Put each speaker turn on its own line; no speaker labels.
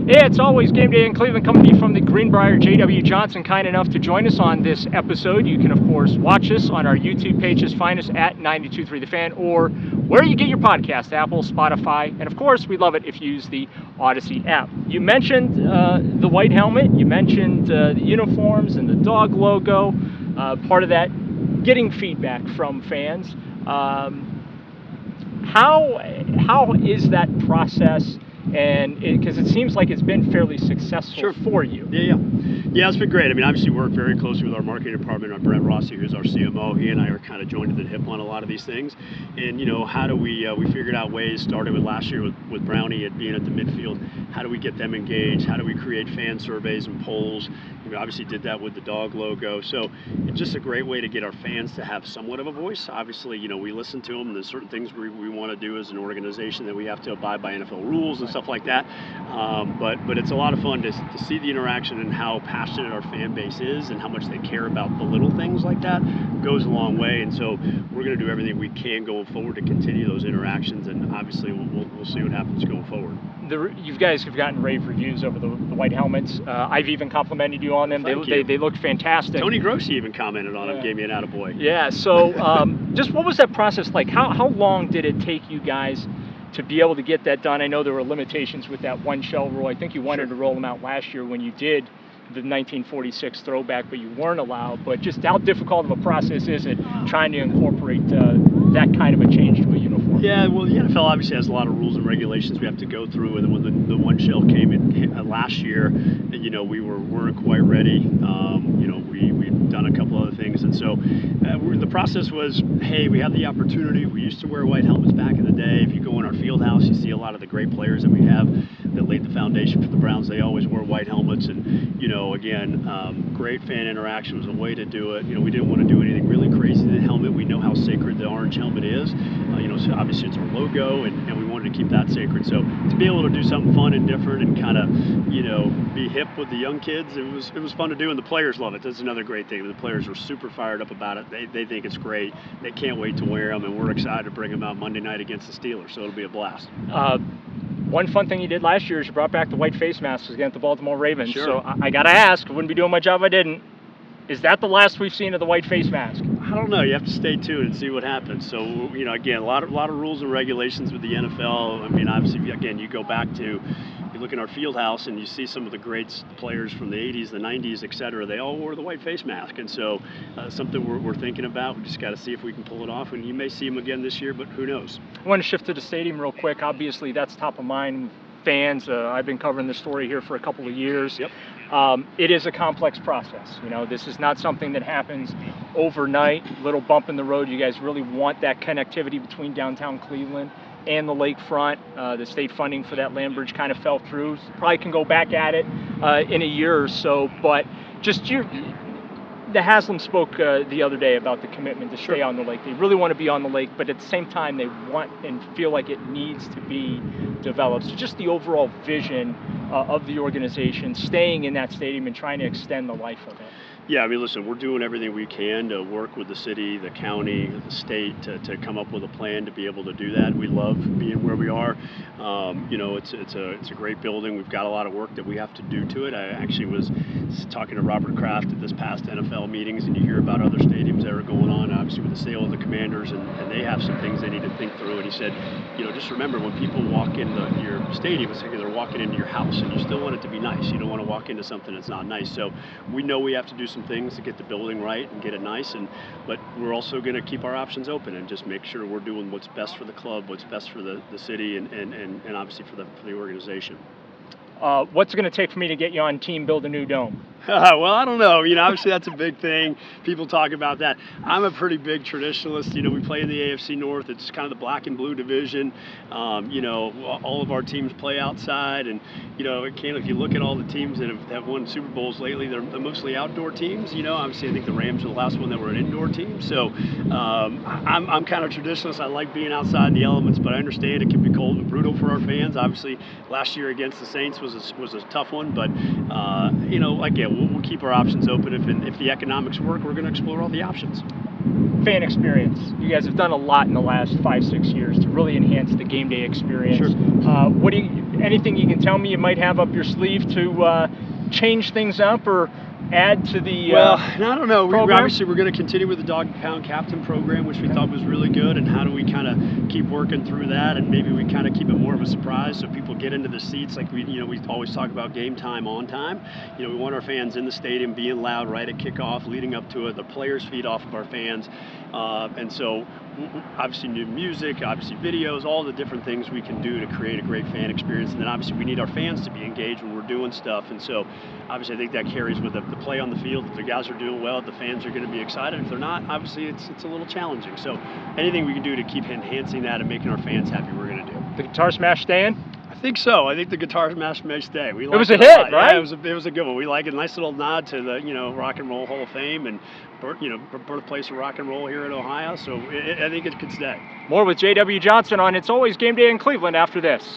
Yeah, it's always game day in Cleveland, coming to you from the Greenbrier. J.W. Johnson, kind enough to join us on this episode. You can, of course, watch us on our YouTube pages. Find us at 92.3 The Fan or where you get your podcast, Apple, Spotify, and, of course, we'd love it if you use the Odyssey app. You mentioned the white helmet. You mentioned the uniforms and the dog logo. Part of that, getting feedback from fans. How is that process? And because it seems like it's been fairly successful for you.
Yeah, it's been great. I mean, obviously, we work very closely with our marketing department. Our Brett Rossi, who's our CMO, he and I are kind of joined at the hip on a lot of these things. And how do we figured out ways, started with last year with Brownie being at the midfield. How do we get them engaged? How do we create fan surveys and polls? We obviously did that with the dog logo. So it's just a great way to get our fans to have somewhat of a voice. Obviously, we listen to them. There's certain things we want to do as an organization that we have to abide by NFL rules and stuff like that. But it's a lot of fun to see the interaction and how passionate our fan base is and how much they care about the little things like that. Goes a long way. And so we're going to do everything we can going forward to continue those interactions. And obviously, we'll see what happens going forward.
You guys have gotten rave reviews over the white helmets. I've even complimented you on them. They look fantastic.
Tony Grossi even commented on them, gave me an attaboy.
Yeah, so just what was that process like? How long did it take you guys to be able to get that done? I know there were limitations with that one shell rule. I think you wanted to roll them out last year when you did the 1946 throwback, but you weren't allowed. But just how difficult of a process is it trying to incorporate that kind of a change to a uniform?
Yeah, well, the NFL obviously has a lot of rules and regulations we have to go through. And when the one shell came in last year, we weren't quite ready. We'd done a couple other things, and so the process was, hey, we have the opportunity. We used to wear white helmets back in the day. If you go in our field house, you see a lot of the great players that we have that laid the foundation for the Browns. They always wore white helmets, and great fan interaction was a way to do it. We didn't want to do anything really crazy to the helmet. We know how sacred the orange helmet is. So obviously it's our logo, and we wanted to keep that sacred. So to be able to do something fun and different and kind of be hip with the young kids, it was fun to do, and the players love it. That's another great thing. The players were super fired up about it. They think it's great. They can't wait to wear them, and we're excited to bring them out Monday night against the Steelers. So it'll be a blast.
One fun thing you did last year is you brought back the white face masks against the Baltimore Ravens.
Sure.
So I got to ask, I wouldn't be doing my job if I didn't. Is that the last we've seen of the white face mask?
I don't know. You have to stay tuned and see what happens. So, again, a lot of rules and regulations with the NFL. I mean, obviously, again, you go back to, you look in our field house and you see some of the great players from the 80s, the 90s, et cetera. They all wore the white face mask. And so something we're thinking about. We just got to see if we can pull it off. And you may see them again this year, but who knows?
I want to shift to the stadium real quick. Obviously, that's top of mind. Fans, I've been covering this story here for a couple of years.
Yep.
It is a complex process. This is not something that happens overnight. Little bump in the road. You guys really want that connectivity between downtown Cleveland and the lakefront. The state funding for that land bridge kind of fell through. Probably can go back at it in a year or so. But just the Haslam spoke the other day about the commitment to stay on the lake. They really want to be on the lake, but at the same time, they want and feel like it needs to be developed. So just the overall vision of the organization, staying in that stadium and trying to extend the life of it.
Yeah, I mean, listen, we're doing everything we can to work with the city, the county, the state to come up with a plan to be able to do that. We love being where we are. It's a great building. We've got a lot of work that we have to do to it. I actually was talking to Robert Kraft at this past NFL meetings, and you hear about other stadiums that are going on, obviously with the sale of the Commanders, and they have some things they need to think through. And he said, just remember when people walk into your stadium, it's like they're walking into your house, and you still want it to be nice. You don't want to walk into something that's not nice. So we know we have to do some things to get the building right and get it nice, but we're also going to keep our options open and just make sure we're doing what's best for the club, what's best for the city, and obviously for the organization.
What's it going to take for me to get you on team build a new dome?
Well, I don't know. Obviously that's a big thing. People talk about that. I'm a pretty big traditionalist. We play in the AFC North. It's kind of the black and blue division. All of our teams play outside, and if you look at all the teams that have won Super Bowls lately, they're mostly outdoor teams. Obviously I think the Rams were the last one that were an indoor team. So I'm kind of traditionalist. I like being outside in the elements, but I understand it can be cold and brutal for our fans. Obviously last year against the Saints was a tough one, but again, we'll keep our options open. If the economics work, we're going to explore all the options.
fan experience. You guys have done a lot in the last 5-6 years to really enhance the game day experience.
Sure.
Anything you can tell me you might have up your sleeve to change things up or add to the
I don't know. We're going to continue with the Dog Pound Captain program, which we thought was really good. And how do we kind of keep working through that? And maybe we kind of keep it more of a surprise so people get into the seats. Like we always talk about game time on time. We want our fans in the stadium being loud right at kickoff, leading up to it. The players feed off of our fans, and so obviously new music, obviously videos, all the different things we can do to create a great fan experience. And then obviously we need our fans to be engaged when we're doing stuff. And so obviously I think that carries with the play on the field. If the guys are doing well, the fans are going to be excited. If they're not, obviously it's a little challenging. So anything we can do to keep enhancing that and making our fans happy, we're going to do.
The Guitar Smash staying?
I think so. I think the Guitar Smash may stay. It
was a hit, right?
Yeah, it was a good one. We like it. Nice little nod to the Rock and Roll Hall of Fame and birthplace of rock and roll here in Ohio. So I think it could stay.
More with J.W. Johnson on It's Always Game Day in Cleveland after this.